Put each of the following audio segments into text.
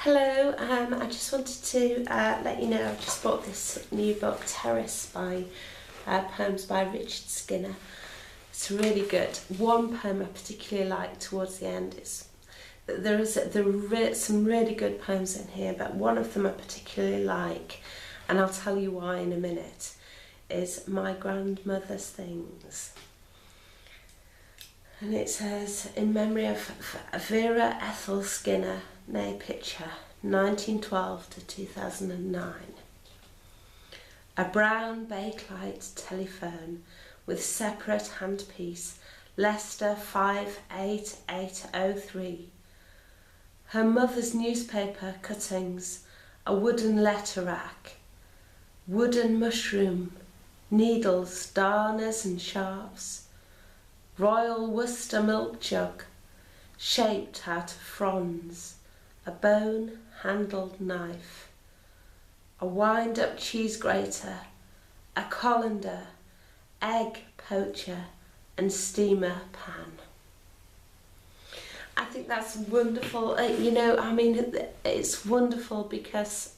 Hello, I just wanted to let you know I've just bought this new book, Terrace, by poems by Richard Skinner. It's really good. One poem I particularly like towards the end is there are some really good poems in here, but one of them I particularly like, and I'll tell you why in a minute, is My Grandmother's Things. And it says, in memory of Vera Ethel Skinner, née Pitcher, 1912 to 2009. A brown bakelite telephone with separate handpiece, Leicester 58803. Her mother's newspaper cuttings, a wooden letter rack, wooden mushroom, needles, darners and sharps, Royal Worcester milk jug, shaped out of fronds, a bone-handled knife, a wind-up cheese grater, a colander, egg poacher and steamer pan. I think that's wonderful. It's wonderful because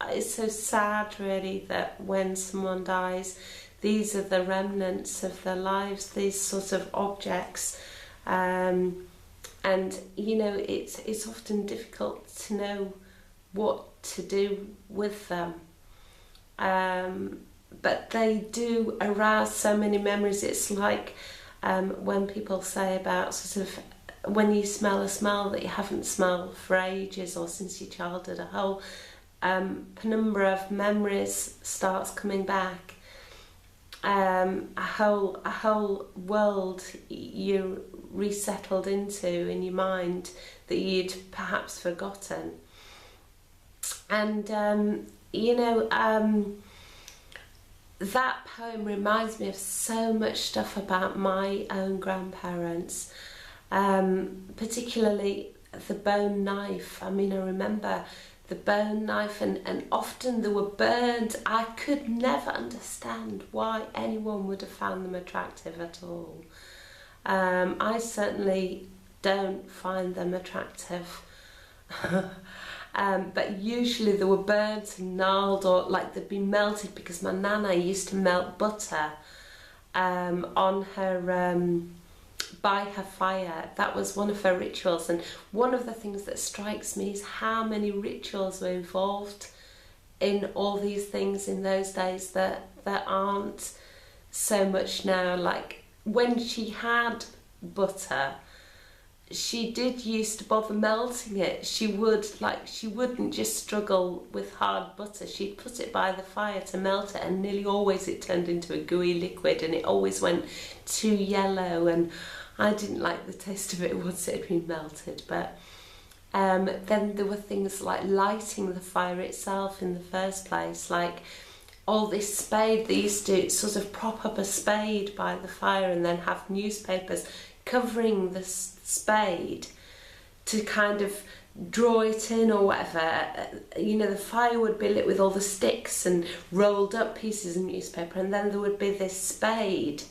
it's so sad really that when someone dies, these are the remnants of their lives, these sort of objects. And it's often difficult to know what to do with them. But they do arouse so many memories. It's like when people say about sort of when you smell a smell that you haven't smelled for ages or since your childhood, a whole penumbra of memories starts coming back. A whole world you resettled into in your mind that you'd perhaps forgotten. And that poem reminds me of so much stuff about my own grandparents, particularly the bone knife. I remember the bone knife, and often they were burned. I could never understand why anyone would have found them attractive at all. I certainly don't find them attractive. But usually they were burnt and gnarled, or like they'd been melted, because my nana used to melt butter on her by her fire. That was one of her rituals, and one of the things that strikes me is how many rituals were involved in all these things in those days that aren't so much now. Like when she had butter, she did used to bother melting it. She wouldn't just struggle with hard butter. She'd put it by the fire to melt it, and nearly always it turned into a gooey liquid, and it always went too yellow, and I didn't like the taste of it once it had been melted. But then there were things like lighting the fire itself in the first place, like all this spade. They used to sort of prop up a spade by the fire and then have newspapers covering the spade to kind of draw it in or whatever. The fire would be lit with all the sticks and rolled up pieces of newspaper, and then there would be this spade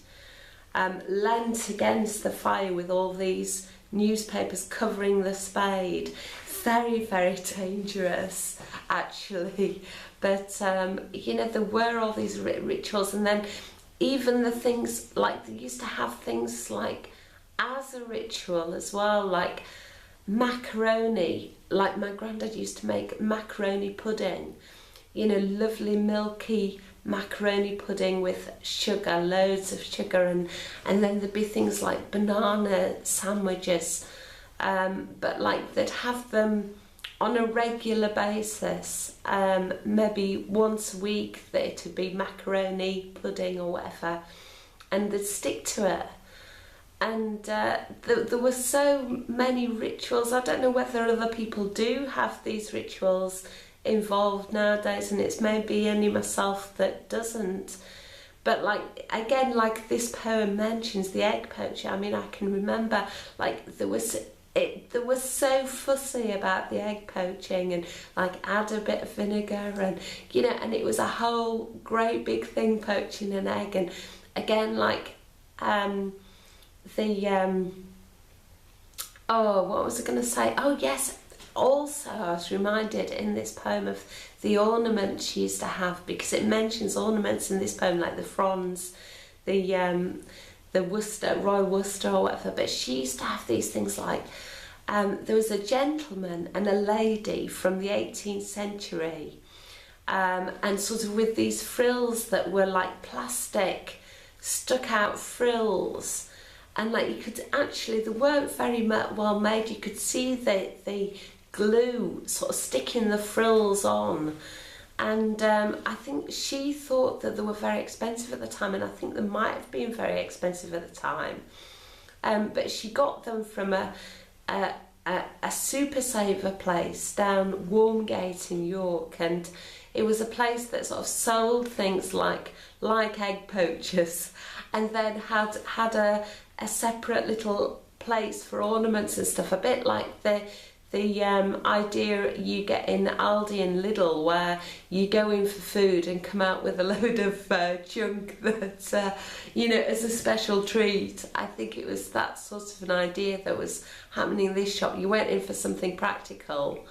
leant against the fire with all these newspapers covering the spade. Very, very dangerous actually. But there were all these rituals, and then even the things like they used to have things like as a ritual as well, like macaroni. Like my granddad used to make macaroni pudding, lovely milky macaroni pudding with sugar, loads of sugar, and then there'd be things like banana sandwiches, but like they'd have them on a regular basis, maybe once a week that it'd be macaroni pudding or whatever, and they'd stick to it. And there were so many rituals. I don't know whether other people do have these rituals involved nowadays, and it's maybe only myself that doesn't. But like this poem mentions the egg poacher. I can remember they were so fussy about the egg poaching, and like add a bit of vinegar, and and it was a whole great big thing, poaching an egg. And again, what was I going to say? Oh yes, also I was reminded in this poem of the ornaments she used to have, because it mentions ornaments in this poem like the fronds, the Worcester, Royal Worcester or whatever, but she used to have these things like, there was a gentleman and a lady from the 18th century, and sort of with these frills that were like plastic, stuck out frills, and like you could actually, they weren't very well made, you could see the glue sort of sticking the frills on. And I think she thought that they were very expensive at the time, and I think they might have been very expensive at the time. But she got them from a super saver place down Warmgate in York, and it was a place that sort of sold things like egg poachers, and then had a separate little place for ornaments and stuff, a bit like the idea you get in Aldi and Lidl, where you go in for food and come out with a load of junk that, you know, as a special treat. I think it was that sort of an idea that was happening in this shop. You went in for something practical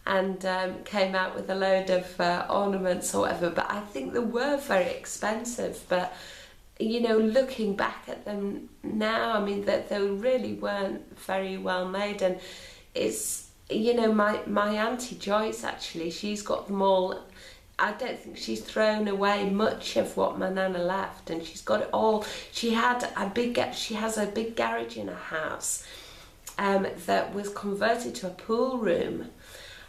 and came out with a load of ornaments or whatever, but I think they were very expensive. But you know, looking back at them now, I mean, that they really weren't very well made. And it's, you know, my Auntie Joyce, actually, she's got them all. I don't think she's thrown away much of what my Nana left, and she's got it all. She has a big garage in her house that was converted to a pool room,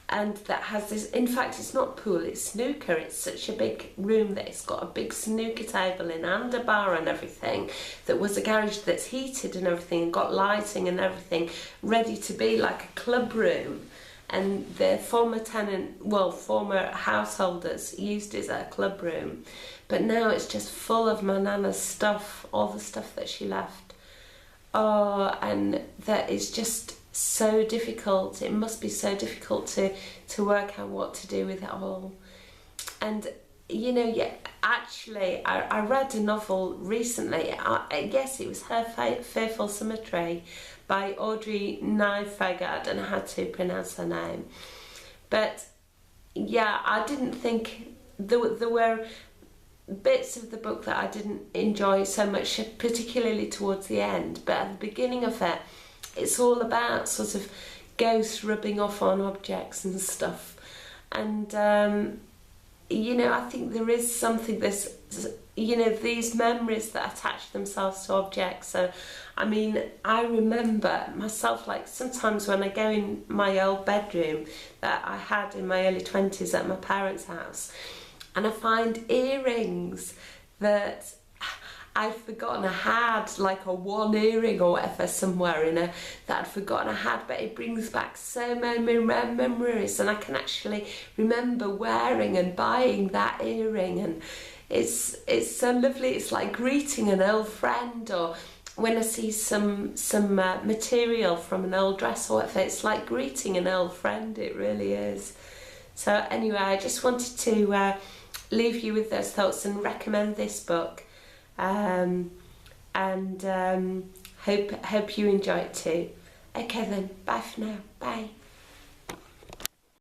and that has this, in fact it's not pool, it's snooker. It's such a big room that it's got a big snooker table in and a bar and everything, that was a garage that's heated and everything, and got lighting and everything, ready to be like a club room. And the former householders used it as a club room, but now it's just full of my Nana's stuff, all the stuff that she left. Oh, and that is just so difficult. It must be so difficult to work out what to do with it all. And you know, yeah, actually I read a novel recently, I guess it was Her Fearful Symmetry by Audrey Nightingale. I don't know how to pronounce her name, but yeah, I didn't think there were bits of the book that I didn't enjoy so much, particularly towards the end. But at the beginning of it, it's all about sort of ghosts rubbing off on objects and stuff. And you know, I think there is something, this, you know, these memories that attach themselves to objects. So I mean, I remember myself, like sometimes when I go in my old bedroom that I had in my early 20s at my parents' house, and I find earrings that I'd forgotten I had, like a one earring or whatever somewhere in that I'd forgotten I had, but it brings back so many memories, and I can actually remember wearing and buying that earring, and it's so lovely. It's like greeting an old friend, or when I see some material from an old dress or whatever, it's like greeting an old friend. It really is. So anyway, I just wanted to leave you with those thoughts and recommend this book. Hope you enjoy it too. Okay then, bye for now. Bye.